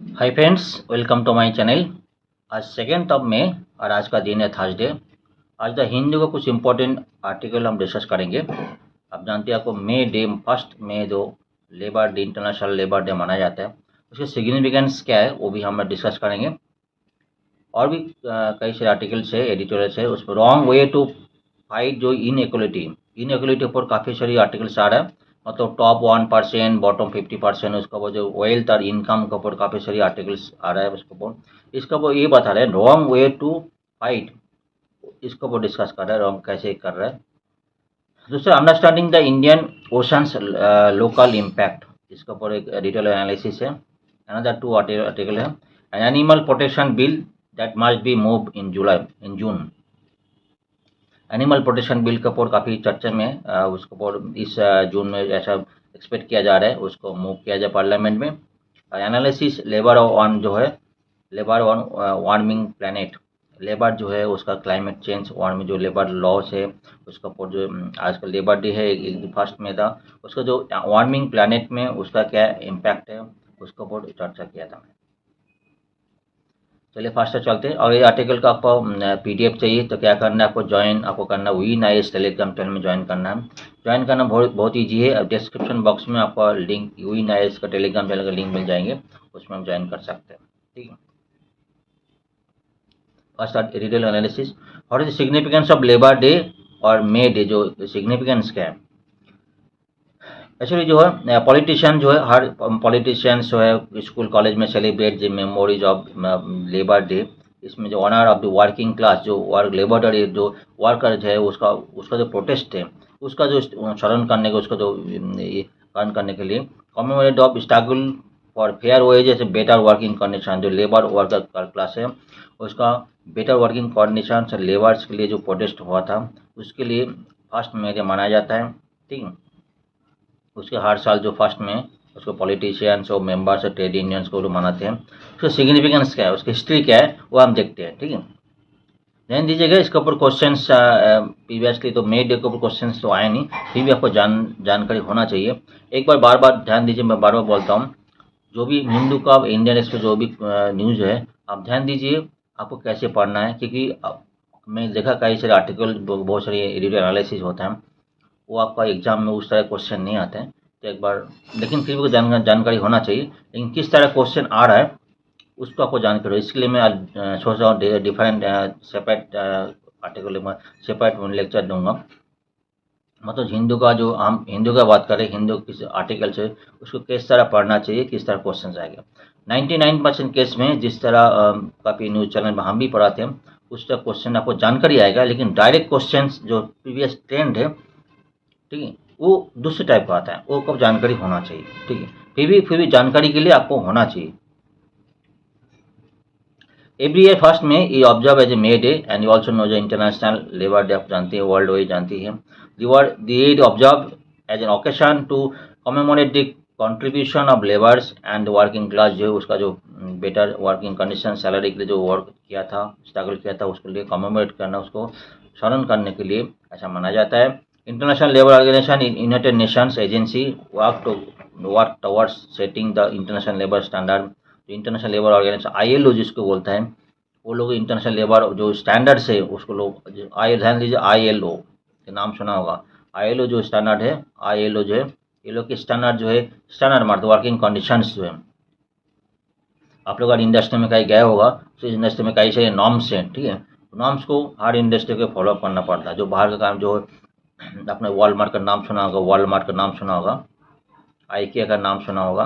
Hi friends, welcome to my channel. आज second term में और आज का दिन है थर्सडे। आज द हिंदू का कुछ इंपॉर्टेंट आर्टिकल हम डिस्कस करेंगे। आप जानते हैं आपको मे डे 1 मई जो labour day, international labour day मनाया जाता है, उसके सिग्निफिकेंस क्या है वो भी हम डिस्कस करेंगे। और भी कई सारे आर्टिकल्स है, एडिटोरियल्स है, उसमें रॉन्ग वे टू फाइट जो इन इक्वलिटी ऊपर काफ़ी सारी आर्टिकल्स आ रहा है। मतलब टॉप 1%, बॉटम 50%, उसका वो जो वेल्थ और इनकम के ऊपर काफ़ी सारी आर्टिकल्स आ रहा है। उसके ऊपर इसका वो ये बता रहे हैं रॉन्ग वे टू फाइट, इसको वो डिस्कस कर रहा है रॉन्ग कैसे कर रहा है। दूसरा, understanding the Indian oceans local impact, इसके ऊपर एक डिटेल एनालिसिस है। अनदर टू आर्टिकल है an animal protection bill that must be move in June. Animal protection bill के ऊपर काफ़ी चर्चा में उसके ऊपर इस जून में ऐसा एक्सपेक्ट किया जा रहा है उसको मूव किया जाए पार्लियामेंट में। एनालिसिस लेबर ऑन जो है labour on warming planet, labour जो है उसका क्लाइमेट चेंज वार्मिंग जो लेबर लॉस है उसका ऊपर जो आजकल लेबर डे है 1 में था, उसका जो वार्मिंग प्लानट में उसका क्या इम्पैक्ट है उसके ऊपर चर्चा किया था। चलिए फास्टर चलते हैं। और ये आर्टिकल का आपको पीडीएफ चाहिए तो क्या करना है, आपको करना है वी नाइस टेलीग्राम चैनल में ज्वाइन करना है। ज्वाइन करना बहुत बहुत ईजी है। डिस्क्रिप्शन बॉक्स में आपका लिंक वी नाइस का टेलीग्राम चैनल का लिंक मिल जाएंगे, उसमें हम ज्वाइन कर सकते हैं। ठीक है। First detail analysis, what is the significance of labour day और मे डे, जो सिग्निफिकेंस क्या है। एक्चुअली जो है पॉलिटिशियन जो है हर पॉलिटिशियंस जो है स्कूल कॉलेज में celebrate the memories of labour day. इसमें जो honour of the working class, जो वर्क लेबर जो वर्कर है उसका उसका जो प्रोटेस्ट है उसका जो स्मरण करने का उसका जो अर्न करने के लिए commemorate of struggle for fair wages better working condition, जो लेबर वर्कर क्लास है उसका बेटर वर्किंग कंडीशन से लेबर्स के लिए जो प्रोटेस्ट हुआ था उसके लिए 1 मई मनाया जाता है। ठीक है। उसके हर साल जो 1 में उसको पॉलिटिशियंस और मेंबर्स और ट्रेड यूनियंस को लोग मनाते हैं। उसका सिग्निफिकेंस क्या है, उसकी हिस्ट्री क्या है वो हम देखते हैं। ठीक है। ध्यान दीजिएगा इसके ऊपर क्वेश्चंस प्रीवियसली तो मे डे के ऊपर क्वेश्चंस तो आए नहीं, फिर भी आपको जानकारी होना चाहिए। एक बार बार बार ध्यान दीजिए, मैं बार बार बोलता हूँ, जो भी हिंदू का इंडियन एक्सप्रेस जो भी न्यूज़ है आप ध्यान दीजिए आपको कैसे पढ़ना है, क्योंकि मैं देखा कई सारे आर्टिकल बहुत सारे एडिटोरियल एनालिसिस होता है, वो आपका एग्जाम में उस तरह क्वेश्चन नहीं आते हैं। तो एक बार लेकिन फिर भी जानकारी होना चाहिए, लेकिन किस तरह क्वेश्चन आ रहा है उसको आपको जानकारी हो। इसके लिए मैं सोच रहा हूँ डिफरेंट सेपरेट आर्टिकल में सेपरेट लेक्चर दूंगा। मतलब हिंदू का जो हम हिंदू का बात करें, हिंदू किस आर्टिकल से उसको किस तरह पढ़ना चाहिए, किस तरह क्वेश्चन आएगा। 99% केस में जिस तरह काफ़ी न्यूज़ चैनल में हम भी पढ़ाते हैं उस तरह क्वेश्चन आपको जानकारी आएगा, लेकिन डायरेक्ट क्वेश्चन जो प्रीवियस ट्रेंड है, ठीक है, वो दूसरे टाइप का आता है, वो कब जानकारी होना चाहिए। ठीक है। फिर भी जानकारी के लिए आपको होना चाहिए। एवरी ईयर 1 में ये observe as a May day and you also know जो इंटरनेशनल लेबर डे आप जानती है, वर्ल्ड वाइड जानती है। The observe as an occasion to commemorate the contribution of labours and working class, जो है उसका जो बेटर वर्किंग कंडीशन सैलरी के लिए जो वर्क किया था, स्ट्रगल किया था, उसके लिए कमेमोरेट करना, उसको स्मरण करने के लिए ऐसा मनाया जाता है। International Labour Organization United Nations agency work towards setting the international labour standard. International Labour Organization ILO जिसको बोलता है, वो लोग इंटरनेशनल लेबर जो स्टैंडर्ड्स है उसको लोग आई ध्यान दीजिए आईएलओ के नाम सुना होगा। आईएलओ जो स्टैंडर्ड है, आईएलओ जो है ये लोग के स्टैंडर्ड जो है स्टैंडर्ड मार्क वर्किंग कंडीशंस जो है, आप लोग अगर इंडस्ट्री में कहीं गए होगा तो इस इंडस्ट्री में कई सारे नॉर्म्स हैं। ठीक है। नॉर्म्स को हर इंडस्ट्री को फॉलो करना पड़ता है। जो बाहर का काम जो अपने वॉलमार्ट का नाम सुना होगा, वॉलमार्ट का नाम सुना होगा, आईकिया का नाम सुना होगा,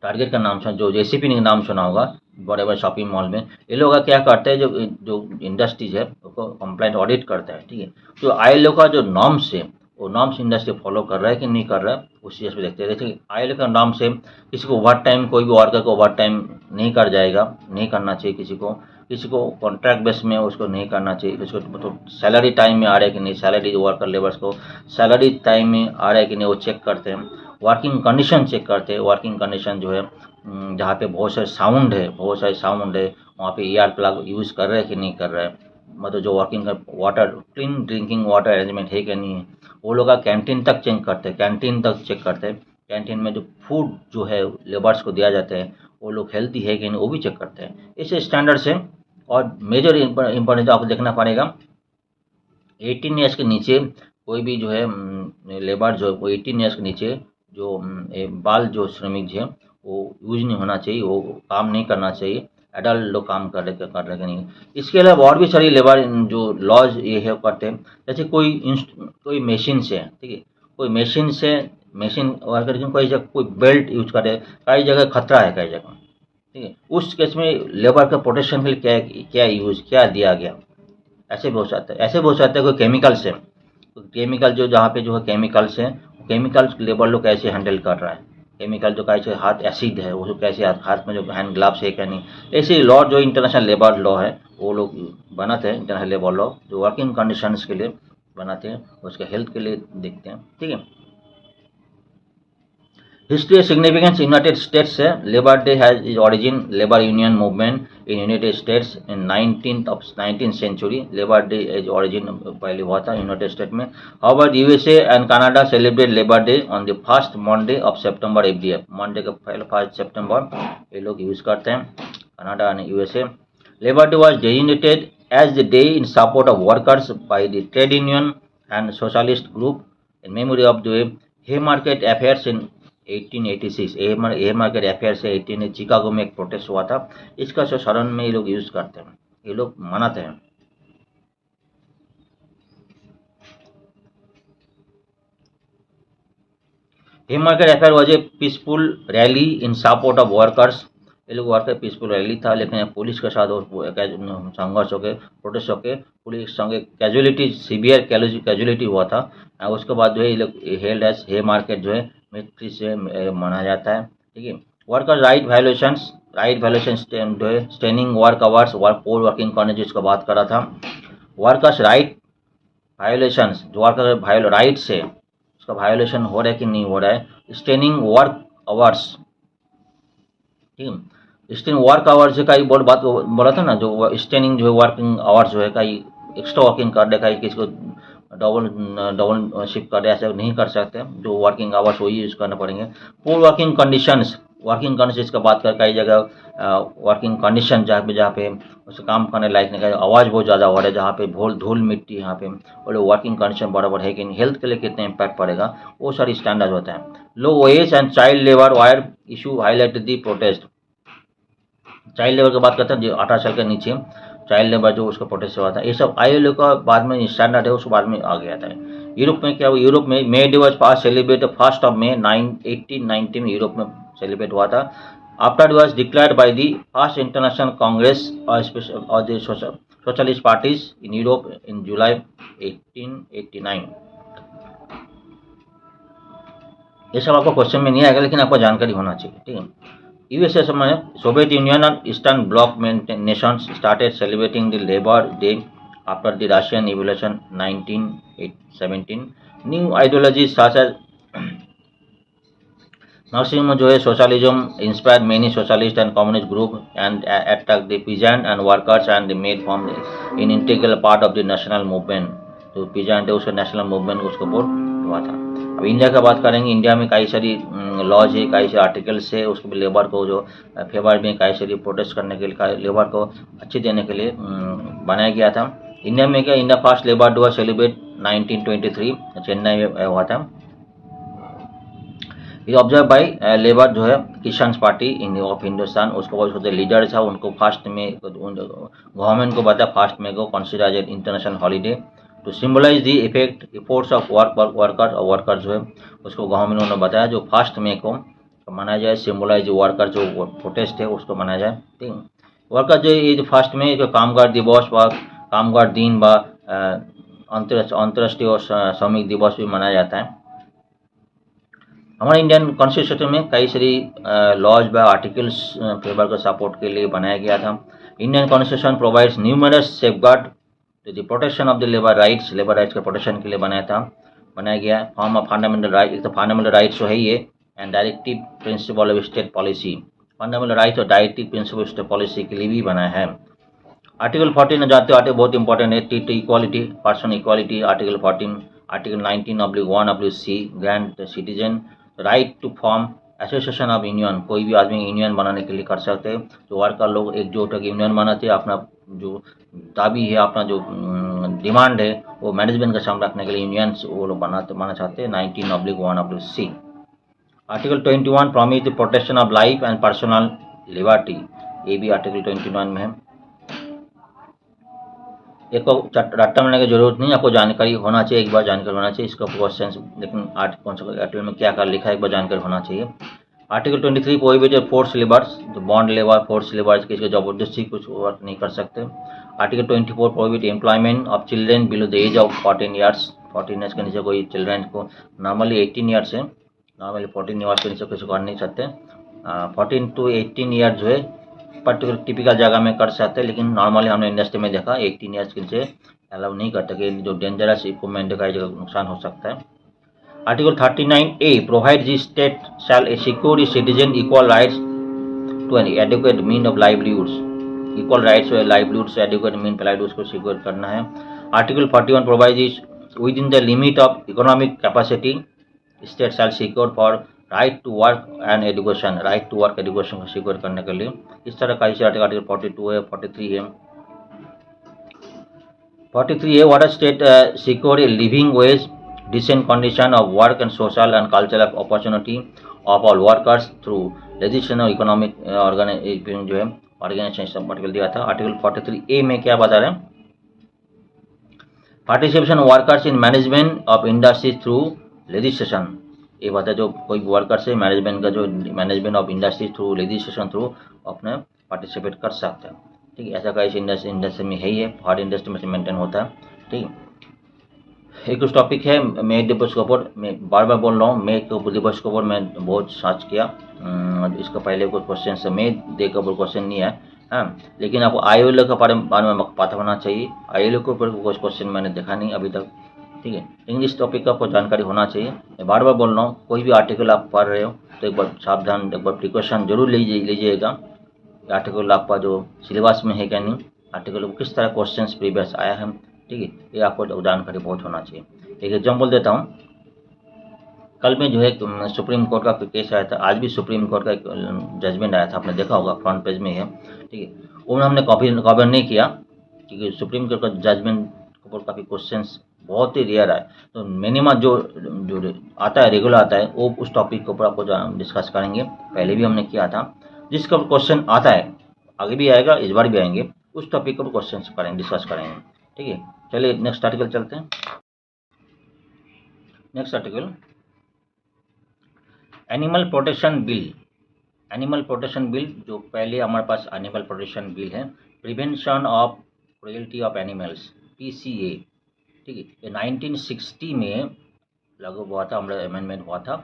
टारगेट का नाम सुना, जो जेसीपी का नाम सुना होगा, बड़े बड़े शॉपिंग मॉल में ये लोग क्या करते हैं, जो जो इंडस्ट्रीज है उसको कंप्लाइंट ऑडिट करता है। ठीक है। तो आईएलओ का जो नॉर्म्स है वो नॉर्म्स इंडस्ट्री फॉलो कर रहा है कि नहीं कर रहा है, उस चीज़ पे देखते हैं। जैसे आईएलओ का नॉर्म से किसी को ओवर टाइम, कोई भी वर्कर को ओवर टाइम नहीं कर जाएगा, नहीं करना चाहिए किसी को कॉन्ट्रैक्ट बेस में उसको नहीं करना चाहिए। उसको मतलब सैलरी टाइम में आ रहा है कि नहीं, सैलरी वर्कर लेबर्स को सैलरी टाइम में आ रहा है कि नहीं वो चेक करते हैं। वर्किंग कंडीशन चेक करते हैं, वर्किंग कंडीशन जो है जहाँ पे बहुत सारे साउंड है वहाँ पे ईयर प्लग यूज़ कर रहे हैं कि नहीं कर रहा है। मतलब जो वर्किंग का water, clean drinking water arrangement है कि नहीं है। वो लोग का कैंटीन तक चेक करते हैं, कैंटीन तक चेक करते हैं कैंटीन में जो फूड जो है लेबर्स को दिया जाता है वो लोग हेल्दी है कि नहीं वो भी चेक करते हैं। इस स्टैंडर्ड से और मेजर इम्पोर्टेंस आपको देखना पड़ेगा 18 ईयर्स के नीचे कोई भी जो है लेबर जो है वो 18 ईयर्स के नीचे जो बाल जो श्रमिक है वो यूज नहीं होना चाहिए, वो काम नहीं करना चाहिए। एडल्ट लोग काम कर रहे नहीं। इसके अलावा और भी सारी लेबर जो लॉज ये है करते हैं, जैसे कोई मशीन से, ठीक है, कोई मशीन से मशीन वर्कर की कोई जगह कोई बेल्ट यूज करे, कई जगह खतरा है कई जगह, ठीक है, उस केस में लेबर का प्रोटेक्शन के लिए क्या दिया गया। ऐसे भी हो सकता है कोई केमिकल्स है, केमिकल जो जहाँ पे जो है केमिकल्स हैं, केमिकल्स लेबर लोग कैसे हैंडल कर रहा है, केमिकल जो कैसे हाथ एसिड है वो कैसे हाथ में जो हैंड ग्लव्स है क्या नहीं। ऐसे लॉ जो इंटरनेशनल लेबर लॉ है वो लोग बनाते हैं, इंटरनेशनल लेबर लॉ जो वर्किंग कंडीशंस के लिए बनाते हैं, उसके हेल्थ के लिए देखते हैं, ठीक है। History of significance United States है, Labor Day has its origin labor union movement in United States in 19th century. Labor Day is origin पहले हुआ था यूनाइटेड स्टेट में। However, USA and Canada celebrate Labor Day on the first Monday of September every year. Monday का पहले 1 सितंबर ये लोग use करते हैं, कनाडा और USA. Labor Day was designated as the day in support of workers by the trade union and socialist group in memory of the Haymarket affairs in 1886। Haymarket affair से 18 Chicago में एक protest हुआ था, इसका शरण में ये लोग यूज करते हैं, ये लोग मनाते हैं। Haymarket affair was a peaceful rally in support of workers. ये लोग वर्कर पीसफुल रैली था, लेकिन पुलिस के साथ संघर्ष हो गए, प्रोटेस्ट हो गए, पुलिस संगे कैजुअलिटी सीवियर कैजुअलिटी हुआ था। उसके बाद जो है ये लोग हेल्ड एज हे मार्केट जो है मिलिट्री से मनाया जाता है, ठीक है। वर्कर राइट वायलेशन जो है स्टेनिंग वर्क आवर्स पोर वर्किंग करने जिसको बात करा था। वर्कर्स राइट वायोलेशंस जो वर्कर राइट्स है उसका वायोलेशन हो रहा है कि नहीं हो रहा है। स्टेनिंग वर्क आवर्स, ठीक है, स्टेनिंग वर्क आवर्स का ही बात बोला था ना, जो स्टेनिंग जो है वर्किंग आवर्स जो है कहीं एक्स्ट्रा वर्किंग कर दे, कहीं किसी को डबल शिफ्ट कर दे, ऐसे नहीं कर सकते, जो वर्किंग आवर्स वही यूज़ करना पड़ेंगे। पुअर वर्किंग कंडीशंस का बात कर, कई जगह वर्किंग कंडीशन जहाँ पे उसे काम करने लायक नहीं, आवाज़ बहुत ज़्यादा हो रहा है, जहाँ पे धूल मिट्टी यहाँ पे, और वर्किंग कंडीशन बराबर है कि नहीं, हेल्थ के लिए कितने इम्पैक्ट पड़ेगा, वो सारी स्टैंडर्ड होता है। Low wage and child labour were issue highlight the protest. Child labour की बात करते हैं जो 18 साल के नीचे चाइल्ड लेबर जो उसका प्रोटेस्ट हुआ था, ये सब ILO का बाद में स्टैंडर्ड है, उसके बाद में आ गया था। यूरोप में क्या हुआ, यूरोप में May Day was pass celebrate 1 May 1890 में यूरोप में सेलिब्रेट हुआ था। After it was declared by the first International Congress और the socialist parties in Europe in July 1889। ये सब आपको क्वेश्चन में नहीं आएगा, लेकिन आपको जानकारी होना चाहिए, ठीक है। यूएसए समय Soviet union and eastern block nations started celebrating the Labor Day after the Russian Revolution 1917. New ideologies such as Marxism जो है socialism inspired many socialist and communist group and attacked the peasant and workers and made form an integral part of the national movement। तो peasant है उसका national movement उसको support हुआ था। अब India का बात करेंगे, इंडिया में कई सारी लॉज है, कई सारे आर्टिकल्स है, उसको भी लेबर को जो फेवर में कई सारी प्रोटेस्ट करने के लिए, लेबर को अच्छी देने के लिए बनाया गया था। इंडिया में क्या, India first labour day celebrate 1923 Chennai में हुआ था। ये ऑब्जर्व बाई लेबर जो है किसान पार्टी ऑफ हिंदुस्तान, उसको बहुत लीडर था, उनको फर्स्ट में गवर्नमेंट को बताया फर्स्ट में को consider as international holiday to symbolise the efforts of worker जो है उसको गवर्नमेंट ने बताया जो फर्स्ट में को मनाया जाए, सिम्बलाइज वर्कर जो प्रोटेस्ट है उसको मनाया जाए, ठीक। वर्कर जो ये जो फर्स्ट में जो कामगार दिवस व कामगार दिन व अंतर्राष्ट्रीय श्रमिक दिवस भी मनाया जाता है। हमारे इंडियन कॉन्स्टिट्यूशन में कई सारी लॉज व आर्टिकल्स लेबर के सपोर्ट के लिए बनाया गया था। Indian constitution provides numerous safeguard to the protection of the labour rights के प्रोटेक्शन के लिए बनाया गया है। फॉर्म ऑफ फंडामेंटल राइट, एक तो फंडामेंटल राइट्स तो है ये, and directive principle of state policy. Fundamental rights और directive principle of state policy के लिए भी बनाया है। आर्टिकल 14 जानते हो, आर्टिकल बहुत इंपॉर्टेंट है, equality, person equality. Article 14, article 19/1/C grant citizen right to form association of union, कोई भी आदमी यूनियन बनाने के लिए कर सकते हैं। तो वर्कर लोग एकजुट होकर यूनियन बनाते हैं, अपना जो दाबी है, अपना जो डिमांड है वो मैनेजमेंट के सामने रखने के लिए यूनियंस वो लोग बनाना चाहते हैं। 19/1/C। Article 21 promise the protection of life and personal liberty, ये भी आर्टिकल 21 में है। एक को रट्टा मारने की जरूरत नहीं, आपको जानकारी होना चाहिए, एक बार जानकारी होना चाहिए इसका क्वेश्चन, लेकिन कौन सा आर्टिकल में क्या क्या लिखा है एक बार जानकारी होना चाहिए। आर्टिकल 23 प्रोहिबिटेड फोर्स लेबर्स, जो बॉन्ड लेबर फोर्स लेबर्स किसी जबरदस्ती कुछ वर्क नहीं कर सकते। Article 24 prohibit employment of children below the age of 14 years, 14 years के नीचे कोई चिल्ड्रेन को, नॉर्मली 18 ईयर्स है, नॉर्मली 14 ईयर्स के नीचे कुछ कर नहीं सकते। 14 to 18 ईयर जो है पर्टिकुलर टिपिकल जगह में कर सकते हैं, लेकिन नॉर्मली हमने इंडस्ट्री में देखा 18 ईयर्स के नीचे अलाउ नहीं करते कि जो डेंजरस इक्विपमेंट का जगह नुकसान हो सकता है। Article 39A provide the state shall secure the citizen equal rights to an adequate mean of livelihoods, equal rights livelihoods adequate mean livelihoods को सिक्योर करना है। Article 41 provide within the limit of economic capacity state shall secure for right to work and education, right to work education को secure करने के लिए इस तरह का इसे आर्टिकल 42 है, 43 है। 43 है what state secure a living wage decent condition of work and social and cultural opportunity of all workers through legislation और इकोनॉमिक ऑर्गेनाइजेशन जो है ऑर्गेनाइजेशन आर्टिकल दिया था। आर्टिकल 43A में क्या बता रहे हैं, participation workers in management of industry through legislation, ये बात है जो कोई वर्कर से मैनेजमेंट का जो management of industry through legislation through अपने पार्टिसिपेट कर सकते हैं। ठीक है, ऐसा का इस इंडस्ट्री में है ही है, हर इंडस्ट्री में से मेंटेन होता है। ठीक है, एक उस टॉपिक है मे दिवस के ऊपर, मैं बार बार बोल रहा हूँ मे दिवस के ऊपर मैं बहुत सर्च किया, इसका पहले कोई क्वेश्चन से मे दे के ऊपर क्वेश्चन नहीं है, हाँ, लेकिन आपको ILO के बारे में पता होना चाहिए। ILO के ऊपर कोई क्वेश्चन मैंने देखा नहीं अभी तक। ठीक है, इंग्लिश टॉपिक का आपको जानकारी होना चाहिए। मैं बार बार बोल रहा हूँ, कोई भी आर्टिकल आप पढ़ रहे हो तो एक बार सावधान, एक बार प्रिकॉशन जरूर लीजिएगा, आर्टिकल आपका जो सिलेबस में है क्या नहीं, आर्टिकल को किस तरह क्वेश्चन प्रीवियस आया है। ठीक है, ये आपको जानकारी बहुत होना चाहिए। एक एग्जाम्पल देता हूँ, कल में जो है सुप्रीम कोर्ट का केस आया था, आज भी सुप्रीम कोर्ट का एक जजमेंट आया था, आपने देखा होगा फ्रंट पेज में है। ठीक है, वो हमने कवर नहीं किया क्योंकि सुप्रीम कोर्ट का जजमेंट के ऊपर काफ़ी क्वेश्चंस बहुत ही रेयर आए, तो मिनिमम जो जो आता है रेगुलर आता है वो उस टॉपिक के ऊपर आपको डिस्कस करेंगे। पहले भी हमने किया था, जिसका क्वेश्चन आता है आगे भी आएगा, इस बार भी आएंगे, उस टॉपिक के ऊपर क्वेश्चन करेंगे, डिस्कस करेंगे। ठीक है, चलिए नेक्स्ट आर्टिकल चलते हैं। Next article animal protection bill, animal protection bill जो पहले हमारे पास एनिमल प्रोटेक्शन बिल है, prevention of cruelty of animals PCA। ठीक है, ये 1960 में लागू हुआ था, हमारा अमेंडमेंट हुआ था।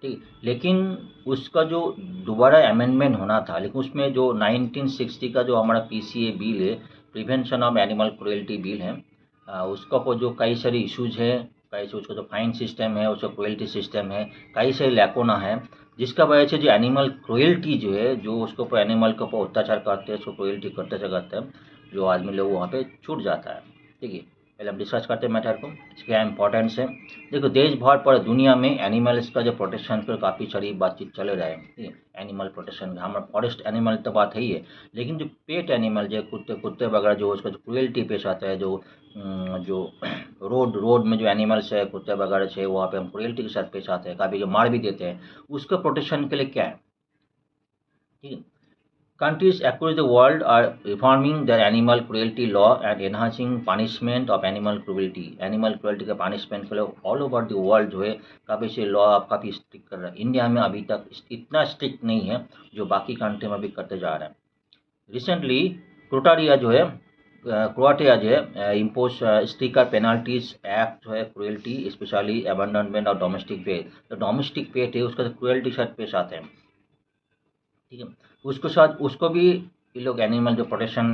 ठीक, लेकिन उसका जो दोबारा अमेंडमेंट होना था, लेकिन उसमें जो 1960 का जो हमारा PCA बिल है, prevention of animal cruelty bill है, उसका को जो कई सारे इश्यूज है, कई से उसका जो फाइन सिस्टम है, उसका क्रुएल्टी सिस्टम है, कई सारे लैकोना है, जिसका वजह से जो एनिमल क्रुएल्टी जो है, जो उसके ऊपर एनिमल के ऊपर अत्याचार करते हैं, उसको क्रुएल्टी करते करते हैं, जो आदमी लोग वहाँ पे छूट जाता है। ठीक है, पहले हम डिस्कस करते हैं मैटर को, क्या इंपॉर्टेंस है। देखो देश भर पर दुनिया में एनिमल्स का जो प्रोटेक्शन पर काफ़ी सारी बातचीत चल रहा है। ठीक है, एनिमल प्रोटेक्शन हमारा फॉरेस्ट एनिमल तो बात है ही है, लेकिन जो पेट एनिमल जो कुत्ते वगैरह जो उसका जो क्रुएल्टी पेश आता है, जो रोड में जो एनिमल्स है कुत्ते वगैरह है, वहाँ पे हम क्रुएल्टी के साथ पेश आते हैं, कभी मार भी देते हैं, उसका प्रोटेक्शन के लिए क्या है। ठीक है, countries across the world are reforming their animal cruelty law and enhancing punishment of animal cruelty। Animal cruelty का पनिशमेंट के लिए ऑल ओवर द वर्ल्ड जो है काफ़ी से लॉ काफ़ी स्ट्रिक्ट कर रहा है। इंडिया में अभी तक इतना स्ट्रिक्ट नहीं है जो बाकी कंट्री में भी करते जा रहे हैं। रिसेंटली क्रोटारिया जो है इम्पोज स्टिकर पेनाल्टीज एक्ट जो है क्रुएल्टी स्पेशली अबंडनमेंट और डोमेस्टिक पेट, जो डोमेस्टिक पेट है उसका क्रुएल्टी साथ पेश आते हैं। ठीक है, उसको साथ उसको भी ये लोग एनिमल जो प्रोटेक्शन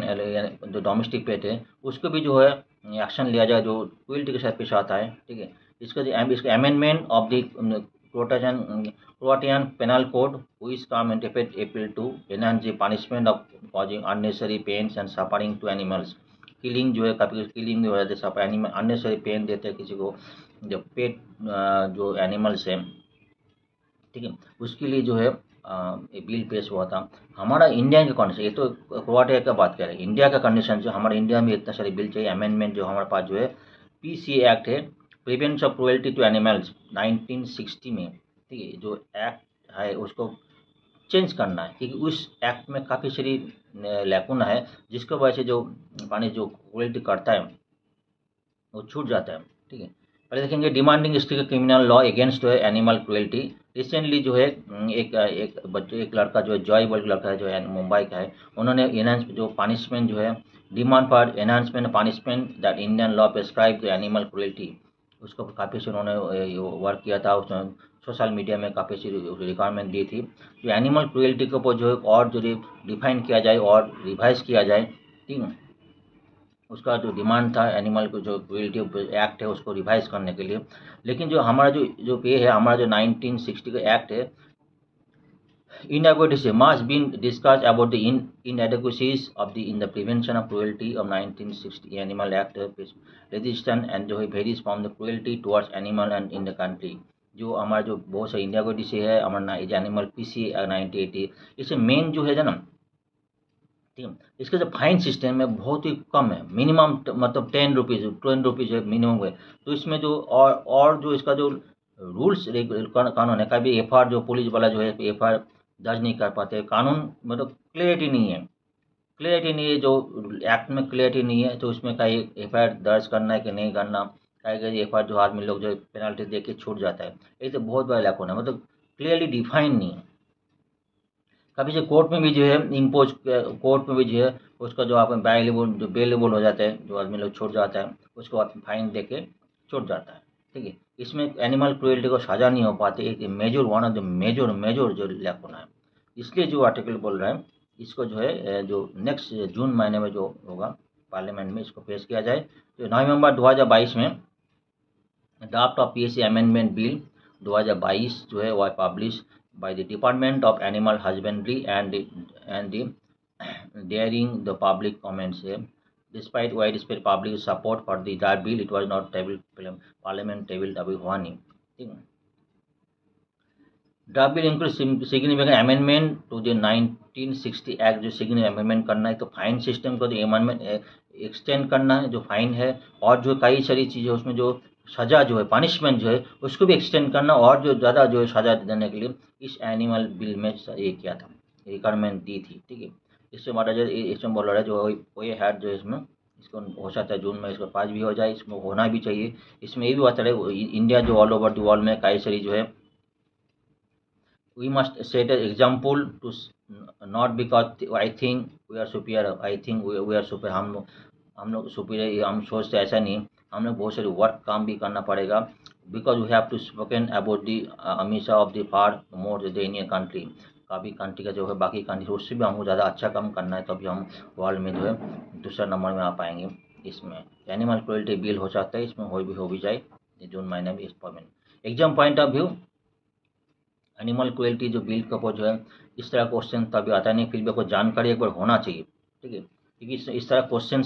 जो डोमेस्टिक पेट है उसको भी जो है एक्शन लिया जाए जो क्रुएल्टी के साथ पेश आता है। ठीक है, इसका amendment of the Croatian penal code which come into effect April 2 enhance the punishment of causing unnecessary pains and suffering to animals. Killing जो है कभी किलिंग हो जाती है, सब एनिमल अननेसेसरी पेन देते हैं किसी को, जब पेट जो एनिमल्स है ठीक है। उसके लिए जो है ये बिल पेश हुआ था। हमारा इंडिया का कंडीशन, ये तो क्रोएशिया का बात कर रहे हैं, इंडिया का कंडीशन जो हमारे इंडिया में इतना सारे बिल चाहिए, अमेंडमेंट जो हमारे पास जो है पीसीए एक्ट है, prevention of cruelty to animals 1960 में, ठीक है, जो एक्ट है उसको चेंज करना है, क्योंकि उस एक्ट में काफ़ी सारी लैकुना है, जिसकी वजह से जो पानी जो क्रुएल्टी करता है वो छूट जाता है, ठीक है। पहले देखेंगे demanding strict criminal law against animal cruelty. Recently जो है एक लड़का जो है जॉय बोल के लड़का है जो है मुंबई का है, उन्होंने एनहांस जो पनिशमेंट जो है demand for enhancement punishment that Indian law prescribe the animal cruelty, उसको काफ़ी से उन्होंने वर्क किया था, उसने सोशल मीडिया में काफ़ी सी रिक्वायरमेंट दी थी, जो एनिमल क्रुएल्टी के ऊपर जो है और जो डिफाइन किया जाए और रिवाइज किया जाए, ठीक है। उसका जो डिमांड था एनिमल को जो क्रुएल्टी एक्ट है उसको रिवाइज करने के लिए। लेकिन जो हमारा जो पे है, हमारा जो 1960 का एक्ट है, inadequacies must be discussed about the inadequacies of the in the prevention of cruelty of 1960 Animal Act resistance and जो है varies from the cruelty towards animal and in the country। जो हमारा जो बहुत सारे इंडिया को डिसे है हमारा एनिमल पीसी 1980, इससे मेन जो है ना, ठीक है, इसका जो फाइन सिस्टम है बहुत ही कम है, मिनिमम मतलब 10 रुपीज़ है मिनिमम है। तो इसमें जो और जो इसका जो रूल्स कानून है, कभी एफआईआर जो पुलिस वाला जो है एफआईआर दर्ज नहीं कर पाते, कानून मतलब क्लियरिटी नहीं है, जो एक्ट में क्लियरिटी नहीं है, तो उसमें कहीं एफआईआर दर्ज करना है कि नहीं करना, कहीं एफआईआर जो आदमी लोग जो पेनल्टी दे के छूट जाता है, ये तो बहुत बड़ा लैक होना, मतलब क्लियरली डिफाइन नहीं है। कभी से कोर्ट में भी जो है इम्पोज, कोर्ट में भी जो है उसका जो आप बेलेबल हो जाता है, जो आदमी लोग छूट जाता है उसको आप फाइन दे के छूट जाता है, ठीक है। इसमें एनिमल क्रुएल्टी को सजा नहीं हो पाती, एक major one of the major जो लैक होना है, इसलिए जो आर्टिकल बोल रहा है इसको जो है जो नेक्स्ट जून महीने में जो होगा पार्लियामेंट में इसको पेश किया जाए। तो नवंबर 2022 में draft of PAC amendment bill 2022 जो है वह publish by the Department of Animal Husbandry and the daring the public comments here. Despite widespread public support for the draft bill, it was not Parliament tabled अभी हुआ नहीं, ठीक है। Draft bill include significant amendment to the 1960 act, जो significant amendment करना है, तो fine system को जो अमेंडमेंट एक्सटेंड करना है जो फाइन है, और जो कई सारी चीज़ें उसमें जो सज़ा जो है पनिशमेंट जो है उसको भी एक्सटेंड करना, और जो ज़्यादा जो है सज़ा देने के लिए इस एनिमल बिल में ये किया था, रिक्वायरमेंट दी थी, ठीक है। इससे हमारा जो इसमें बोल रहा है जो वही हैड जो इसमें इसको हो सकता है जून में इसको पास भी हो जाए, इसमें होना भी चाहिए। इसमें ये भी बता रहे इंडिया जो ऑल ओवर द वर्ल्ड में कई सारी जो है we must set an example to not because I think we are superior, I think we are super, हम लोग सुपीरियर हम सोचते ऐसा नहीं, हम लोग बहुत सारे वर्क काम भी करना पड़ेगा, because we have to spoken about the emission of the far more the Indian country, काफ़ी कंट्री का जो है बाकी कंट्री उससे भी हमको ज़्यादा अच्छा काम करना है, तभी हम वर्ल्ड में जो है दूसरा नंबर में आ पाएंगे। इसमें एनिमल क्रुएल्टी बिल हो सकता है, इसमें हो भी जाए जून महीने में। इस point exam point of view animal cruelty जो बिल का जो है इस तरह क्वेश्चन तभी आता नहीं, फिर भी आपको जानकारी एक बार होना चाहिए, ठीक है, क्योंकि इस तरह क्वेश्चन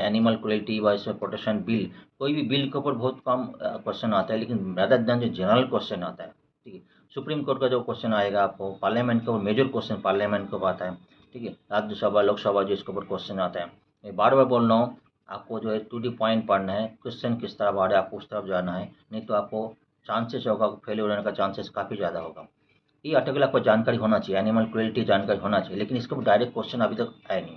एनिमल क्रुएल्टी व प्रोटेक्शन बिल, कोई भी बिल के ऊपर बहुत कम क्वेश्चन आता है, लेकिन रादर देन जो जनरल क्वेश्चन आता है, ठीक है। सुप्रीम कोर्ट का जो क्वेश्चन आएगा आपको, पार्लियामेंट के ऊपर मेजर क्वेश्चन पार्लियामेंट के ऊपर आता है, ठीक है, राज्यसभा लोकसभा जो इसके ऊपर क्वेश्चन आता है। मैं बार बार बोल रहा हूँ आपको जो है टू दी पॉइंट पढ़ना है, क्वेश्चन किस तरफ आ रहा है आपको उस तरफ जाना है, नहीं तो आपको चांसेस होगा फेल होने का चांसेस काफ़ी ज़्यादा होगा। ये आर्टिकल आपको जानकारी होना चाहिए, एनिमल क्रुएल्टी जानकारी होना चाहिए, लेकिन इसका डायरेक्ट क्वेश्चन अभी तक आया नहीं,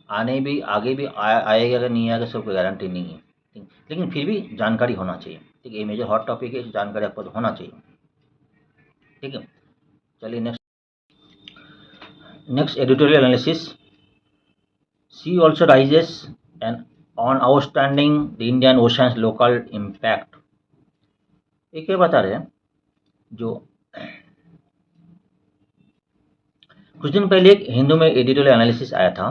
आने भी आगे भी आएगा कि नहीं आएगा सब कोई गारंटी नहीं है, ठीक, लेकिन फिर भी जानकारी होना चाहिए, ठीक है। ये मेजर हॉट टॉपिक है, जानकारी आपको होना चाहिए, ठीक है। चलिए next editorial analysis. Sea also rises and on outstanding the Indian oceans local impact. ये क्या बता रहे हैं, जो कुछ दिन पहले एक हिंदू में एडिटोरियल एनालिसिस आया था,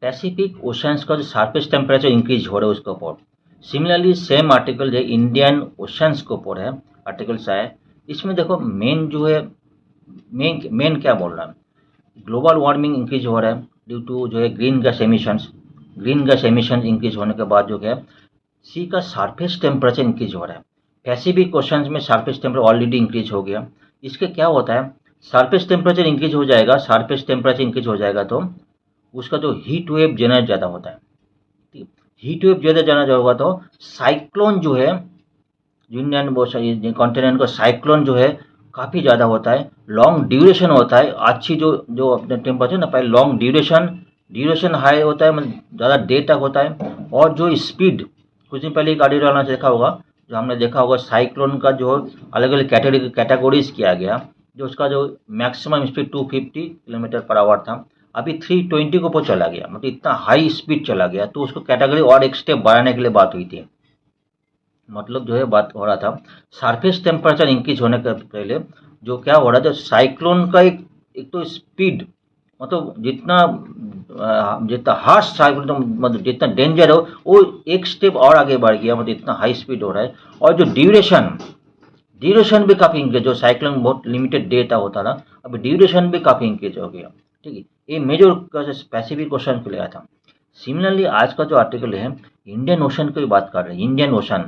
पैसिफिक ओशंस का जो सरफेस टेम्परेचर इंक्रीज हो रहा है उसके ऊपर। सिमिलरली सेम आर्टिकल जो इंडियन ओशंस के ऊपर है आर्टिकल्स आए, इसमें देखो मेन जो है मेन क्या बोल रहा है, ग्लोबल वार्मिंग इंक्रीज हो रहा है ड्यू टू जो है ग्रीन गैस एमिशन इंक्रीज होने के बाद जो है सी का सरफेस टेम्परेचर इंक्रीज हो रहा है। पैसिफिक ओशंस में सरफेस टेम्परेचर ऑलरेडी इंक्रीज हो गया, इसके क्या होता है सरफेस टेम्परेचर इंक्रीज हो जाएगा, सरफेस टेम्परेचर इंक्रीज हो जाएगा तो उसका जो हीट वेव जनरेट ज़्यादा होता है। ठीक है, हीट वेव ज़्यादा जनरेट होगा तो साइक्लोन जो है, इंडियन कॉन्टिनेंट का साइक्लोन जो है काफ़ी ज़्यादा होता है, लॉन्ग ड्यूरेशन होता है। अच्छी जो जो अपने टेम्परेचर ना पहले लॉन्ग ड्यूरेशन, ड्यूरेशन हाई होता है, मतलब ज़्यादा देर तक होता है। और जो स्पीड, कुछ दिन पहले एक ऑडियो वाला देखा होगा, जो हमने देखा होगा साइक्लोन का जो अलग अलग कैटेगरीज किया गया, जो उसका जो maximum speed 250 kilometre per hour था, अभी 320 के ऊपर चला गया, मतलब इतना हाई स्पीड चला गया। तो उसको कैटेगरी और एक स्टेप बढ़ाने के लिए बात हुई थी। मतलब जो है बात हो रहा था सरफेस टेम्परेचर इंक्रीज होने के पहले जो क्या हो रहा है, जो साइक्लोन का एक एक तो स्पीड, मतलब जितना हार्श साइक्लोन, मतलब जितना डेंजर हो वो एक स्टेप और आगे बढ़ गया, मतलब इतना हाई स्पीड हो रहा है। और जो ड्यूरेशन, ड्यूरेशन भी काफ़ी इंक्रीज, जो साइक्लोन बहुत लिमिटेड डेटा होता था, अभी ड्यूरेशन भी काफ़ी इंक्रीज हो गया। ठीक है, ये मेजर का स्पेसिफिक क्वेश्चन को लिया था। सिमिलरली आज का जो आर्टिकल है इंडियन ओशन की बात कर रहे हैं, इंडियन ओशन,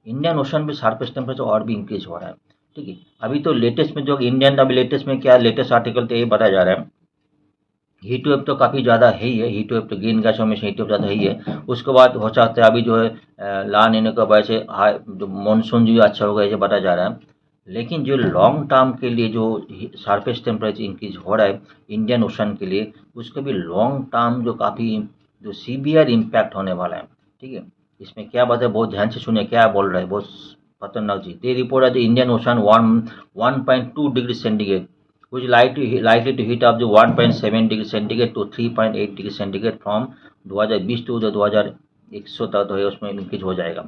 इंडियन ओशन भी सरफेस टेम्परेचर और भी इंक्रीज हो रहा है। ठीक है, अभी तो लेटेस्ट में जो इंडियन, अभी लेटेस्ट में क्या लेटेस्ट आर्टिकल तो ये बताया जा रहा है, हीट वेव तो काफ़ी ज़्यादा है ही है, हीट वेव तो ग्रीन गैसों में हीट वेव ज़्यादा ही है। उसके बाद हो सकता है अभी जो है ला नीनो की वजह से जो मानसून जो अच्छा होगा ये बताया जा रहा है। लेकिन जो लॉन्ग टर्म के लिए जो सरफेस टेम्परेचर इंक्रीज हो रहा है इंडियन ओशन के लिए, उसका भी लॉन्ग टर्म जो काफ़ी जो सीवियर इम्पैक्ट होने वाला है। ठीक है, इसमें क्या बात है, बहुत ध्यान से सुनिए क्या बोल रहा है, बहुत खतरनाक चीज। दे रिपोर्ट है Indian ocean 1.2 degree centigrade which likely to heat up the 1.7 degree centigrade to 3.8 degree centigrade from 2020 to जो 2100 तक तो है उसमें इंक्रीज हो जाएगा।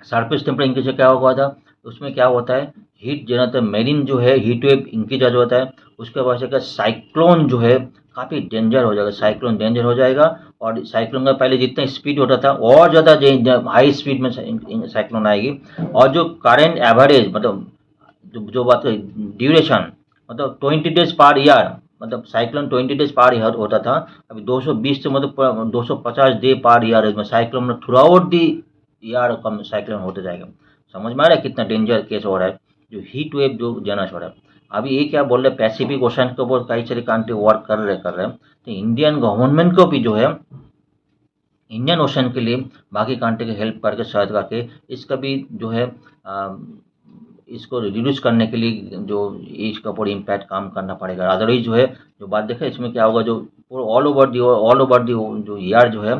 सरफेस टेम्परेचर इंक्रीज से क्या होगा था, उसमें क्या होता है हीट जनरेटर मेरीन जो है हीट वेव इंक्रीज जो होता है, उसके वजह से क्या साइक्लोन जो है काफ़ी डेंजर हो जाएगा, साइक्लोन डेंजर हो जाएगा। और साइक्लोन का पहले जितना स्पीड होता था और ज़्यादा हाई स्पीड में साइक्लोन आएगी। और जो करेंट एवरेज, मतलब जो बात है ड्यूरेशन, मतलब 20 डेज पर ईयर, मतलब साइक्लोन 20 डेज पर ईयर होता था, अभी 220 से मतलब 250 डे पर ईयर में साइक्लोन में through out the year come cyclone होते जाएगा। समझ में आ रहा है कितना डेंजर केस हो रहा है, जो हीट वेव जो जनरेट हो रहा है। अभी ये क्या बोल रहे हैं, पैसिफिक ओशन के ऊपर कई सारे कंट्री वर्क कर रहे हैं। तो इंडियन गवर्नमेंट को भी जो है इंडियन ओशन के लिए बाकी कंट्री की हेल्प करके सहायता करके इसका भी जो है इसको रिड्यूस करने के लिए जो इसका ऊपर इम्पैक्ट काम करना पड़ेगा। अदरवाइज जो है जो बात देखें इसमें क्या होगा, जो ऑल ओवर दी जो ईयर जो है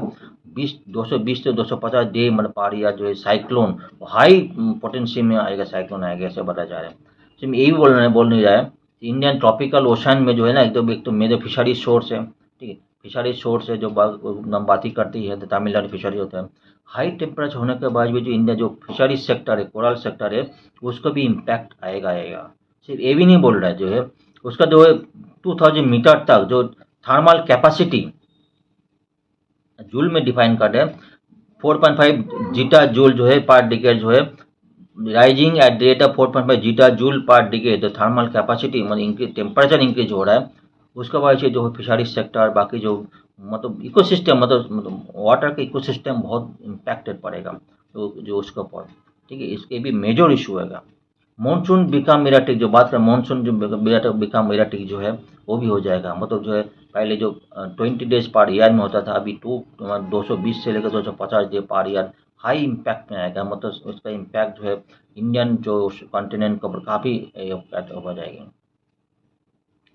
220 से 250 डे मतलब पर ईयर जो है साइक्लोन हाई पोटेंशियल में आएगा, साइक्लोन आएगा ऐसे बताया जा रहा है। तो मैं यही बोल नहीं रहा है, इंडियन ट्रॉपिकल ओशन में जो है ना एक तो मेजर फिशरी सोर्स है। ठीक है, फिशरी सोर्स है जो बात ही करती है, तो तमिलनाडु फिशरी होता है। हाई टेम्परेचर होने के बाद भी जो इंडिया जो फिशरी सेक्टर है, कोरल सेक्टर है, उसको भी इम्पैक्ट आएगा। सिर्फ ये भी नहीं बोल रहा है, जो है उसका जो है 2000 मीटर तक जो थर्मल कैपेसिटी जूल में डिफाइन कर रहे हैं, 4.5 जीटा जूल जो है पर डिकेड जो है rising at the rate of 4.5 zeta joule पर डिकेड, थर्मल कैपेसिटी मतलब टेम्परेचर इंक्रीज हो रहा है। उसके बाद से जो फिशरी सेक्टर बाकी जो मतलब इकोसिस्टम, मतलब वाटर का इकोसिस्टम बहुत इम्पैक्टेड पड़ेगा तो जो उसके ऊपर। ठीक है, इसके भी मेजर इशू है। मानसून बिकम इराटिक, जो बात करें मानसून जो बिकम इराटिक जो है वो भी हो जाएगा। मतलब जो है पहले जो 20 डेज पर ईयर में होता था, अभी 220 से लेकर 250 day per year high impact में आएगा। मतलब उसका इम्पैक्ट जो है इंडियन जो कॉन्टिनेंट के ऊपर काफ़ी इम्पैक्ट हो जाएगी।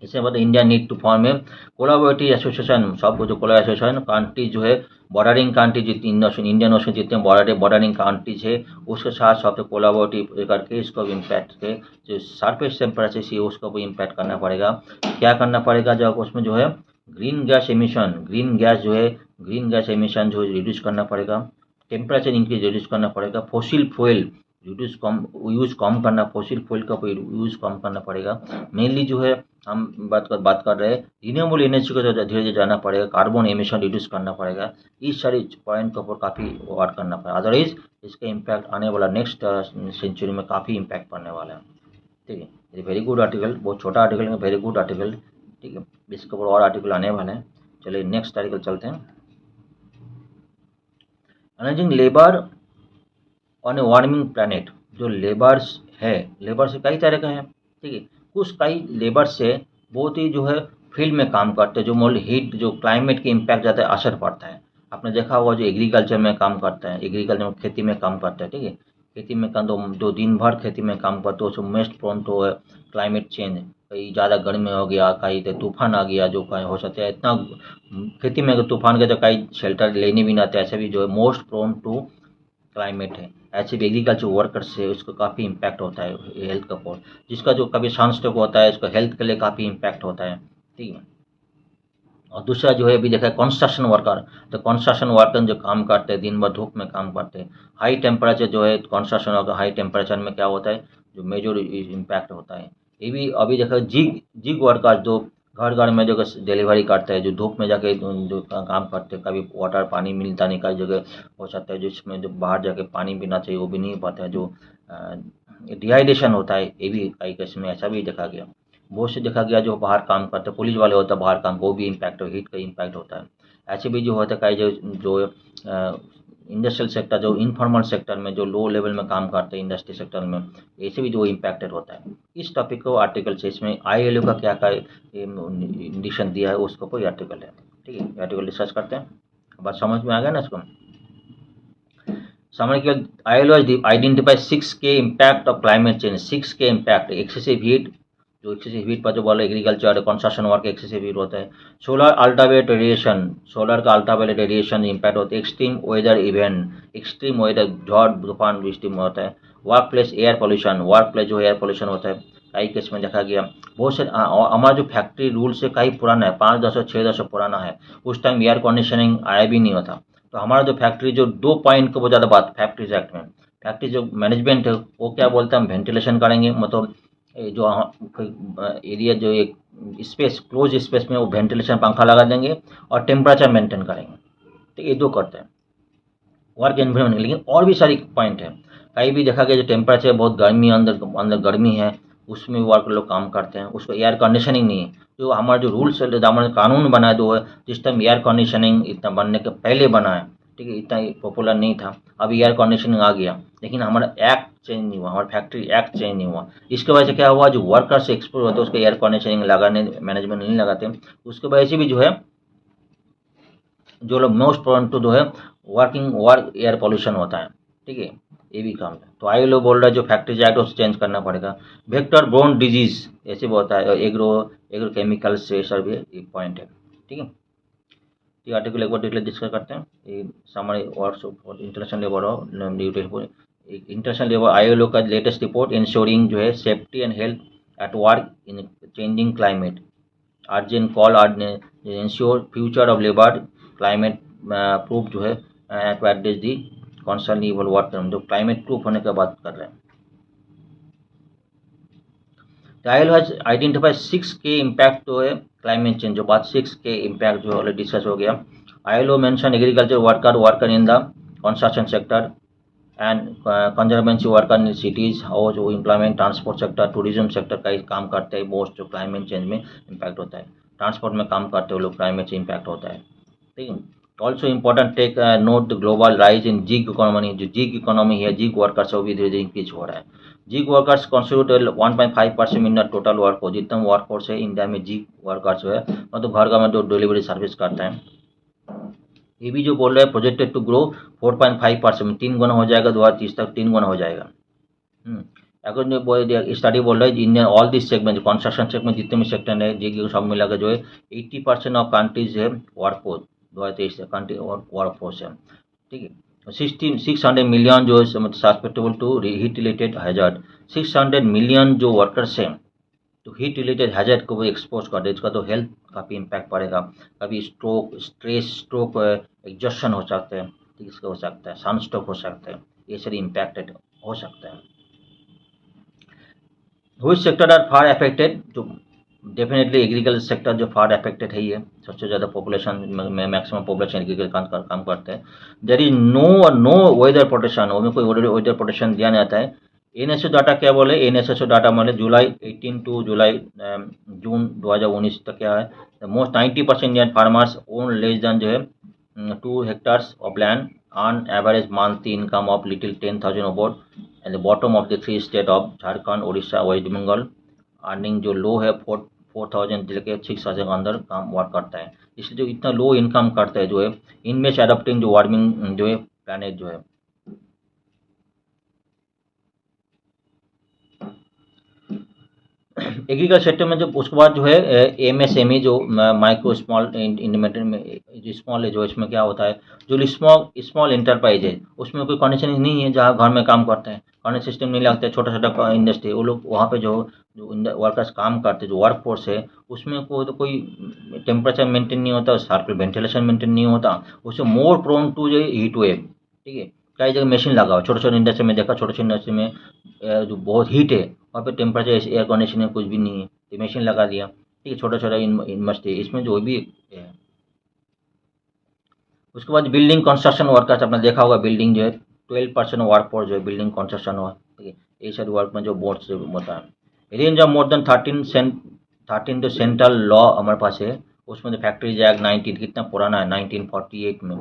इससे मतलब India need to form a collaborative association, सब जो कोला एसोसिएशन कंट्रीज जो है बॉर्डरिंग कंट्री जितनी इंडियन ओशन जितने बॉर्डरिंग कंट्रीज है उसके साथ साथ कोलाबोरेटिव करके इसको भी इम्पैक्ट के जो सरफेस टेम्परेचर से उसको भी इम्पैक्ट करना पड़ेगा। क्या करना पड़ेगा, जब उसमें जो है ग्रीन गैस एमिशन जो है रिड्यूस करना पड़ेगा, टेम्परेचर इंक्रीज रिड्यूस करना पड़ेगा, फॉसिल फ्यूल यूज़ कम करना, फॉसिल फ्यूल का यूज़ कम करना पड़ेगा। मेनली जो है हम बात कर रहे हैं रिन्यूएबल एनर्जी को धीरे धीरे जाना पड़ेगा, कार्बन एमिशन रिड्यूस करना पड़ेगा। इस सारी पॉइंट के ऊपर काफ़ी वर्क करना पड़ेगा, अदरवाइज इसका इम्पैक्ट आने वाला नेक्स्ट सेंचुरी में काफ़ी इम्पैक्ट पड़ने वाला है। ठीक है, ये वेरी गुड आर्टिकल, बहुत छोटा आर्टिकल है, वेरी गुड आर्टिकल। ठीक है, इसके ऊपर और आर्टिकल आने वाले हैं। चलिए नेक्स्ट आर्टिकल चलते हैं। Managing labour on A warming planet, जो लेबर्स है, लेबर्स कई तरह का है। ठीक है, कुछ कई लेबर से बहुत ही जो है फील्ड में काम करते हैं, जो मोल हीट जो क्लाइमेट के इम्पैक्ट ज़्यादा असर पड़ता है। आपने देखा होगा जो एग्रीकल्चर में काम करते हैं, एग्रीकल्चर में खेती में काम करते हैं, ठीक है, खेती में काम तो जो दिन भर खेती में काम करते हो, उसको मोस्ट प्रोन तो है क्लाइमेट चेंज। कहीं ज़्यादा गर्मी हो गया, कहीं तो तूफान आ गया, जो कहीं हो सकता है इतना खेती में अगर तूफान के तो कहीं शेल्टर लेने भी ना आते, ऐसे भी जो है मोस्ट प्रोन टू क्लाइमेट है। ऐसे भी एग्रीकल्चर वर्कर्स से उसको काफ़ी इम्पैक्ट होता है हेल्थ का ऊपर, जिसका जो कभी सनस्ट्रोक होता है उसका हेल्थ के लिए काफ़ी इम्पैक्ट होता है, ठीक है। और दूसरा जो है अभी देखा है कंस्ट्रक्शन वर्कर, तो कंस्ट्रक्शन वर्कर जो काम करते हैं दिन भर धूप में काम करते हैं, हाई टेम्परेचर जो है कंस्ट्रक्शन वर्कर हाई टेम्परेचर में क्या होता है जो मेजर इम्पैक्ट होता है। ये भी अभी देखा जिग जिग वर्कर जो घर घर में जो डिलीवरी करते हैं, जो धूप में जाके जो काम करते हैं, कभी वाटर पानी मिलता नहीं, कई जगह हो सकता है जिसमें जो बाहर जाके पानी पीना चाहिए वो भी नहीं पाता है, जो डिहाइड्रेशन होता है, ये भी कई केस में ऐसा भी देखा गया। बहुत से देखा गया जो बाहर काम करते हैं, पुलिस वाले होते हैं बाहर काम, वो भी इम्पैक्ट हीट का इम्पैक्ट होता है। ऐसे भी जो होता है कई जो इंडस्ट्रियल सेक्टर, जो इनफॉर्मल सेक्टर में जो लो लेवल में काम करते हैं इंडस्ट्री सेक्टर में, ऐसे भी जो इम्पैक्टेड होता है। इस टॉपिक को आर्टिकल से इसमें ILO का क्या क्या इंडिकेशन दिया है उसको कोई आर्टिकल है, ठीक है, आर्टिकल डिस्कस करते हैं। बात समझ में आ गया ना इसको। समझ के ILO आइडेंटिफाई 6 के इम्पैक्ट ऑफ क्लाइमेट चेंज। 6 के इम्पैक्ट एक्सेसिव हीट, जो एक्सेसिव हीट पर जो बोले agriculture construction work excessive heat होता है। सोलर अल्ट्रावायलेट रेडिएशन, सोलर का अल्ट्रावायलेट रेडिएशन इम्पैक्ट होता है। Extreme weather event, extreme weather झड़ तूफान वृष्टि में होता है। Workplace air pollution, workplace जो एयर पोल्यूशन होता है कई केस में देखा गया। बहुत से हमारा जो फैक्ट्री रूल से कई पुराना है, 5 10 6 10 पुराना है, उस टाइम एयर कंडीशनिंग आया भी नहीं होता। तो हमारा जो फैक्ट्री जो 2 पॉइंट को बहुत ज़्यादा बात फैक्ट्रीज एक्ट में, फैक्ट्री जो मैनेजमेंट है वो क्या बोलता है हम वेंटिलेशन करेंगे, मतलब जो एरिया जो एक स्पेस क्लोज स्पेस में वो वेंटिलेशन पंखा लगा देंगे और टेम्परेचर मेंटेन करेंगे, तो ये दो करते हैं वर्क एनवायरमेंट। लेकिन और भी सारी पॉइंट है, कहीं भी देखा गया जो टेम्परेचर बहुत गर्मी अंदर अंदर गर्मी है उसमें वर्क लोग काम करते हैं, उसको एयर कंडीशनिंग नहीं है। जो हमारा जो रूल्स हमारे कानून बना है दो है, जिस टाइम एयर कंडीशनिंग इतना बनने के पहले बना है, ठीक है, इतना पॉपुलर नहीं था, अभी एयर कंडीशनिंग आ गया, लेकिन हमारा एक्ट चेंज नहीं हुआ, हमारा फैक्ट्री एक्ट चेंज नहीं हुआ। इसकी वजह से क्या हुआ, जो वर्कर से एक्सपोज होते हैं उसको एयर कंडीशनिंग लगाने मैनेजमेंट नहीं लगाते, उसकी वजह से भी जो है जो लोग मोस्ट प्रोन टू जो है वर्क एयर पोल्यूशन होता है, ठीक है, ये भी काम है। तो ILO बोल रहा है जो फैक्ट्री एक्ट उसे चेंज करना पड़ेगा। वेक्टर बोर्न डिजीज ऐसे भी होता है, एग्रो केमिकल से सब एक पॉइंट है, ठीक है। ये आर्टिकल एक बार डिटेल डिस्कस करते हैं। ये summary work international labour international labour ILO का लेटेस्ट रिपोर्ट इंश्योरिंग जो है safety and health at work in changing climate, urgent call ensure future of labour climate proof जो है to address the concern evil work, जो climate proof होने की बात कर रहे हैं। ILO हैज आइडेंटिफाई 6 के इम्पैक्ट जो है क्लाइमेट चेंज, जो बात 6 के इम्पैक्ट जो ऑलरेडी डिस्कस हो गया। ILO mention agriculture worker in the construction sector and conservancy worker in cities, और जो employment transport sector tourism sector का काम करते हैं, मोस्ट जो क्लाइमेट चेंज में इम्पैक्ट होता है। ट्रांसपोर्ट में काम करते हैं लोग, क्लाइमेट चेंज इम्पैक्ट होता है, ठीक है। Also important take note the global rise in gig economy, जो जिग इकोनॉमी है जिग वर्कर्स वो भी धीरे धीरे इंक्रीज हो रहा है। Gig workers constitute 1.5% in total workforce, जितना वर्क फोर्स है इंडिया में जिग वर्कर्स जो है मतलब घर घर में जो डिलीवरी सर्विस करते हैं। ये भी जो बोल रहे हैं प्रोजेक्टेड टू ग्रो 4.5%, 3 गुना हो जाएगा 2030 तक, 3 गुना हो जाएगा। अगर जो स्टडी बोल रहा है Indian all this segment, construction segment जितने भी सेक्टर है जी सब मिलाकर जो है 80% ऑफ कंट्रीज है वर्क फोर्स 2023 कंट्री और वर्क फोर्स है, ठीक है। 600 मिलियन जो है susceptible to heat related hazard, 600 million जो वर्कर्स हैं तो हीट रिलेटेड हैजर्ड को वो एक्सपोज कर दे, इसका तो हेल्थ काफ़ी इम्पैक्ट पड़ेगा। कभी स्ट्रोक, स्ट्रेस स्ट्रोक, एग्जॉशन हो सकते हैं, ठीक इसका हो सकता है, सन स्ट्रोक हो सकते हैं, ये सारी इम्पैक्टेड हो सकता है। Which sector are far affected, जो डेफिनेटली एग्रीकल्चर सेक्टर जो फार अफेक्टेड है, ये सबसे ज़्यादा पॉपुलेशन में मैक्सिमम पॉपुलेशन एग्रीकल्चर काम करते हैं। There is no weather protection, उनमें कोई वेदर प्रोटेक्शन दिया नहीं आता है। NSO डाटा क्या बोले, NSO डाटा मतलब जुलाई 18 टू जुलाई जून 2019 तक क्या है, most 90% Indian farmers own less than जो है 2 hectares of land, on average monthly income of little 10,000 about, and the bottom of the 3 state of Jharkhand, Odisha, West Bengal earning जो लो है 4000 लेके 6000 के अंदर काम वर्क करता है। इसलिए जो इतना लो इनकम करता है जो है इनमें से अडॉप्टिंग जो वार्मिंग जो है प्लानेट जो है। एग्रीकल्चर सेक्टर में जब उसके बाद जो है एमएसएमई जो माइक्रो स्मॉल इंडिमेंट में जो स्मॉल है जो इसमें क्या होता है जो स्मॉल स्मॉल इंटरप्राइज है उसमें कोई कंडीशन नहीं है जहाँ घर में काम करते हैं करंट सिस्टम नहीं लगता है छोटा छोटा इंडस्ट्री वो लोग वहाँ पे जो जो वर्कर्स काम करते हैं जो वर्क फोर्स है उसमें कोई टेम्परेचर मेंटेन नहीं होता सर्कुलर वेंटिलेशन मेंटेन नहीं होता उसमें मोर प्रोन टू जो हीट वेव। ठीक है कई जगह मशीन लगा हुआ छोटे छोटे इंडस्ट्री में देखा छोटे छोटे इंडस्ट्री में जो बहुत हीट है वहाँ पे टेम्परेचर एयर कंडीशन है कुछ भी नहीं है तो मशीन लगा दिया। ठीक है छोटा छोटा इंडस्ट्री इसमें जो भी है। उसके बाद बिल्डिंग कंस्ट्रक्शन वर्कर्स आपने देखा होगा बिल्डिंग जो है 12% वर्क फोर्स जो है बिल्डिंग कंस्ट्रक्शन हुआ। ठीक है ये सारे वर्क में जो बोर्ड से होता है रेंज ऑफ मोर देन 13 जो सेंट्रल लॉ हमारे पास है उसमें जो फैक्ट्रीज एक्ट 19 कितना पुराना है 1948 में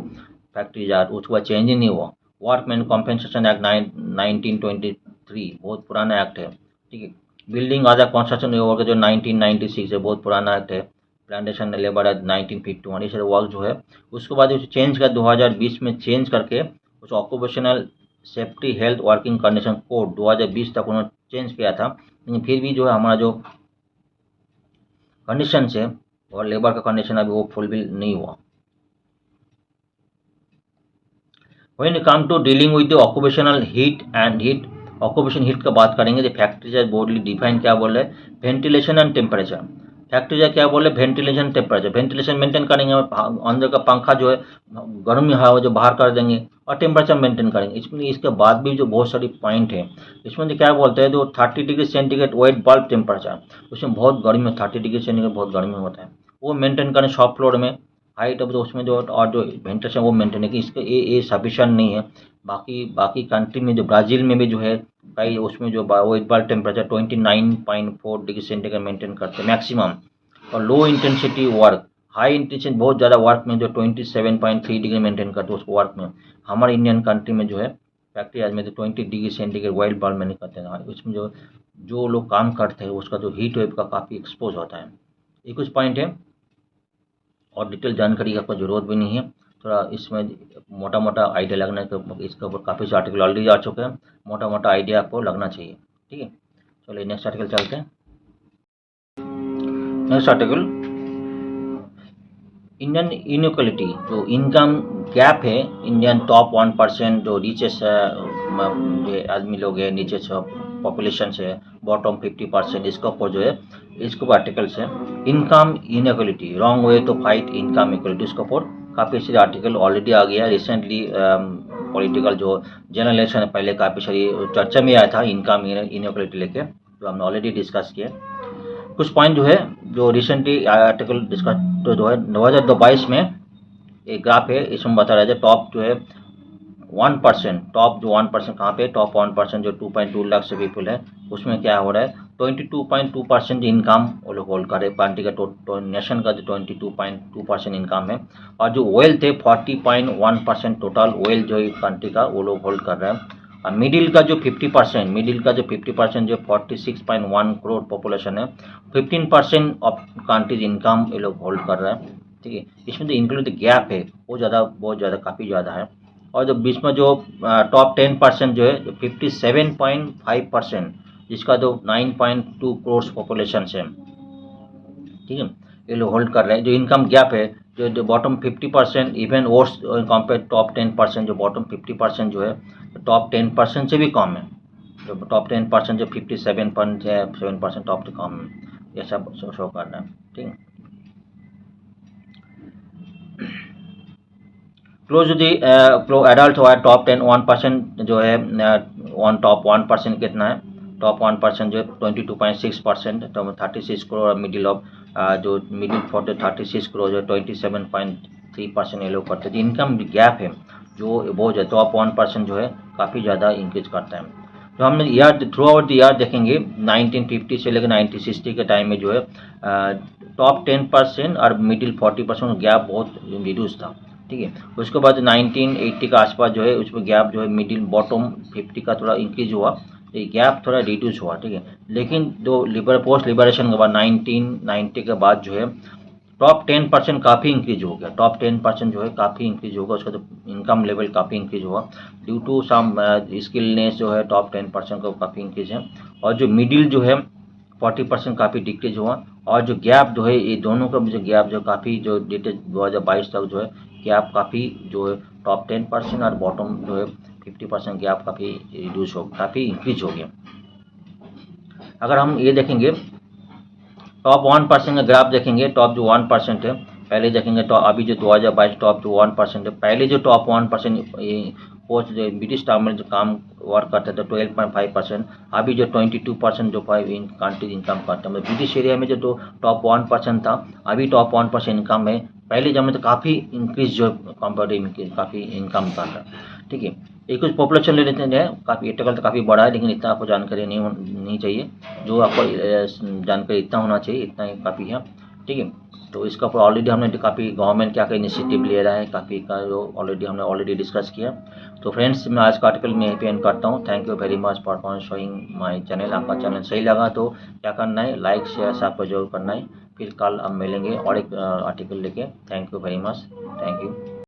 फैक्ट्रीज एक्ट उसके बाद चेंज ही नहीं हुआ। वर्कमैन कॉम्पेंसेशन एक्ट 1923 बहुत पुराना एक्ट है। ठीक है बिल्डिंग अदर कंस्ट्रक्शन वर्क जो 1996 है बहुत पुराना एक्ट है। प्लांटेशन लेबर एक्ट 1951 ये सारे वर्क जो है उसके बाद उसे चेंज कर 2020 में चेंज करके उस occupational safety health working condition code 2020 तक उन्होंने चेंज किया था लेकिन फिर भी जो है हमारा जो कंडीशन है और लेबर का कंडीशन अभी वो फुलफिल नहीं हुआ। When come to dealing with the occupational heat occupation heat का बात करेंगे तो फैक्ट्रीज बोर्डली डिफाइन क्या बोल रहे हैं वेंटिलेशन एंड टेम्परेचर। फैक्ट्रीज क्या बोले वेंटिलेशन टेम्परेचर वेंटिलेशन मेंटेन करेंगे अंदर का पंखा जो है गर्मी हवा जो बाहर कर देंगे और टेम्परेचर मेंटेन करेंगे। इसमें इसके बाद भी जो बहुत सारी पॉइंट है इसमें जो क्या बोलते हैं जो 30 degree centigrade wet bulb temperature उसमें बहुत गर्मी 30 डिग्री सेंटीग्रेड बहुत गर्मी होता है वो मेंटेन करें शॉप फ्लोर में हाइट अब तो उसमें जो और जो वेंटिलेशन वो मेंटेन है कि इसका ये सफिशिएंट नहीं है। बाकी कंट्री में जो ब्राज़ील में भी जो है कई उसमें जो wet bulb temperature 29.4 degree centigrade maintain करते हैं मैक्सिमम। और low intensity work high intensity बहुत ज़्यादा वर्क में जो 27.3 डिग्री मेंटेन करते हैं उसको वर्क में। हमारे इंडियन कंट्री में जो है फैक्ट्री आज में तो 20 डिग्री सेंटीग्रेड वाइल्ड बल्ब में नहीं करते हैं उसमें जो लोग काम करते हैं उसका जो हीट वेव का काफ़ी एक्सपोज होता है। ये कुछ पॉइंट है और डिटेल जानकारी की आपको ज़रूरत भी नहीं है थोड़ा इसमें मोटा मोटा आइडिया लगना है इसके ऊपर काफ़ी से आर्टिकल ऑलरेडी आ चुके हैं मोटा मोटा आइडिया आपको लगना चाहिए। ठीक है चलिए नेक्स्ट आर्टिकल चलते हैं। नेक्स्ट आर्टिकल इंडियन इनइक्वालिटी जो इनकम गैप है इंडियन टॉप 1% जो रीचेस आदमी लोग हैं नीचे पॉपुलेशन से बॉटम 50% इसका ऊपर जो है इसके ऊपर आर्टिकल्स है income inequality wrong way to fight income equality इसके ऊपर काफ़ी सारे आर्टिकल ऑलरेडी आ गया रिसेंटली पॉलिटिकल जो जनरल इलेक्शन है पहले काफ़ी सारी चर्चा में आया था इनकम इनइक्वालिटी लेके जो हमने ऑलरेडी डिस्कस किया। कुछ पॉइंट जो है जो रिसेंटली आर्टिकल डिस्कस तो जो है 2022 में एक ग्राफ है इसमें बता रहा है टॉप जो है 1% टॉप जो 1% कहाँ पे टॉप 1% जो 2.2 लाख से पीपल है उसमें क्या हो रहा है 22.2% इनकम वो लोग होल्ड कर रहे हैं कंट्री का नेशन का जो 22.2% इनकम है और जो वेल्थ है 40.1% टोटल वेल्थ जो कंट्री का वो लोग होल्ड कर रहे हैं। और मिडिल का जो 50% जो 46.1 करोड़ पॉपुलेशन है 15% ऑफ कंट्रीज इनकम ये लोग होल्ड कर रहे हैं। ठीक है इसमें जो इंक्लूड गैप है वो बहुत ज़्यादा काफ़ी ज़्यादा है। और जो बीच में जो टॉप 10% जो है 57.5% जिसका जो 9.2 करोड़ पॉपुलेशन है। ठीक है ये लोग होल्ड कर रहे हैं। जो इनकम गैप है जो bottom 50% even worse compare top 10% जो बॉटम 50% जो है टॉप 10% से भी कम है। जो टॉप 10% जो 57.7% टॉप से कम है ये सब शो कर रहा है। ठीक है क्लोज दी एडल्ट हुआ है टॉप 1% जो है टॉप 1% कितना है टॉप 1% जो है 22.6% तो 36 करोड़ और मिडिल ऑफ जो मिडिल फॉर 36 करोड़ जो 27.3% ये लोग करते हैं। इनकम गैप है जो बहुत ज़्यादा टॉप 1% जो है काफ़ी ज़्यादा इंक्रीज करता है। तो हमने year through out the year देखेंगे 1950 से लेकर 1960 के टाइम में जो है टॉप 10% और मिडिल 40% गैप बहुत रिड्यूस था। ठीक है उसके बाद 1980 का आसपास जो है उसमें गैप जो है मिडिल बॉटम 50 का थोड़ा इंक्रीज हुआ तो ये गैप थोड़ा रिड्यूस हुआ, ठीक है। लेकिन जो पोस्ट लिबरेशन के बाद 1990 के बाद जो है टॉप 10% काफ़ी इंक्रीज हो गया, टॉप 10% जो है काफ़ी इंक्रीज होगा, उसका तो इनकम लेवल काफ़ी इंक्रीज हुआ ड्यू टू सम स्किलनेस जो है टॉप 10% का काफ़ी इंक्रीज है। और जो मिडिल जो है 40% काफ़ी डिक्रीज हुआ। और जो गैप जो है ये दोनों का जो गैप जो काफ़ी जो डेटे 2022 तक जो है गैप काफ़ी जो है टॉप 10% और बॉटम जो है 50% गैप काफ़ी रिड्यूस हो, काफ़ी इंक्रीज हो गया। अगर हम ये देखेंगे टॉप 1% का ग्राफ देखेंगे, टॉप जो 1% है पहले देखेंगे तो अभी जो 2022 टॉप जो 1% है, पहले जो टॉप 1% पोस्ट जो ब्रिटिश टाइम जो काम वर्क करते थे 12.5%, अभी जो 22% जो इन कंट्रीज इनकम करते हैं, ब्रिटिश एरिया में जो टॉप 1% था अभी टॉप 1% इनकम है, पहले जब में तो काफ़ी इंक्रीज जो कंपेरेटिव काफ़ी इनकम का था, ठीक है। ये कुछ पॉपुलेशन ले लेते हैं, काफ़ी टेबल तो काफ़ी बड़ा है लेकिन इतना आपको जानकारी नहीं चाहिए, जो आपको जानकारी इतना होना चाहिए, इतना ही काफ़ी है, ठीक है। तो इसका ऊपर ऑलरेडी हमने काफ़ी गवर्नमेंट क्या क्या इनिशिएटिव ले रहा है काफ़ी का जो ऑलरेडी डिस्कस किया। तो फ्रेंड्स मैं आज का आर्टिकल में यहीं पे एंड करता हूँ। Thank you very much for showing my channel. आपका चैनल सही लगा तो क्या करना है, लाइक शेयर सबको जरूर करना है। फिर कल हम मिलेंगे और एक आर्टिकल लेके। Thank you very much, thank you.